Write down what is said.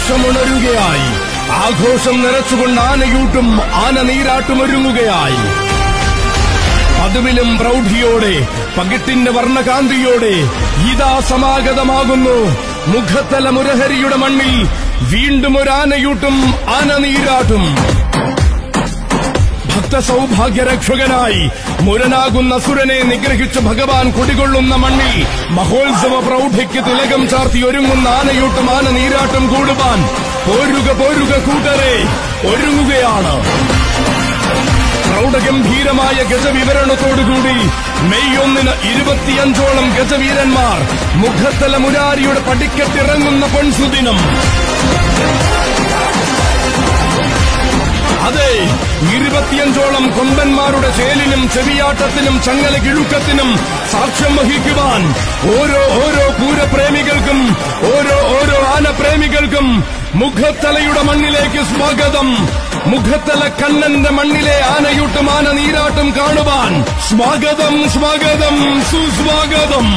ആഘോഷമുണരുകയായി. ആഘോഷം നിറച്ചുകൊണ്ട് ആനയൂട്ടും ആന നീരാട്ടുമൊരുങ്ങുകയായി. പതിവിലും പ്രൗഢിയോടെ പകിട്ടിന്റെ വർണ്ണകാന്തിയോടെ ഇതാ സമാഗതമാകുന്നു മുഖത്തല മുരഹരിയുടെ മണ്ണിൽ വീണ്ടും ഒരു ആനയൂട്ടും ആന നീരാട്ടും. ഭക്തസൗഭാഗ്യരക്ഷകനായി മുരനാകുന്ന സുരനെ നിഗ്രഹിച്ച് ഭഗവാൻ കുടികൊള്ളുന്ന മണ്ണിൽ മഹോത്സവ പ്രൗഢിക്ക് തിലകം ചാർത്തി ഒരുങ്ങുന്ന ആനയൂട്ടും ആന നീരാട്ടും കൂടുവാൻ പോരുക പോരുക കൂട്ടരെ, ഒരുങ്ങുകയാണ്. പ്രൗഢഗംഭീരമായ ഗജവിവരണത്തോടുകൂടി മെയ് 1 25ഓളം ഗജവീരന്മാർ മുഖത്തല മുരാരിയുടെ പടിക്കെട്ടിറങ്ങുന്ന പൊൻസുദിനം. അതെ, 25ഓളം കൊമ്പന്മാരുടെ ചേലിനും ചെവിയാട്ടത്തിനും ചങ്ങല കിഴുക്കത്തിനും സാക്ഷ്യം വഹിക്കുവാൻ ഓരോ പൂരപ്രേമികൾക്കും ഓരോ ആനപ്രേമികൾക്കും മുഖത്തലയുടെ മണ്ണിലേക്ക് സ്വാഗതം. മുഖത്തല കണ്ണന്റെ മണ്ണിലെ ആനയൂട്ടും ആന നീരാട്ടും കാണുവാൻ സ്വാഗതം, സ്വാഗതം, സുസ്വാഗതം.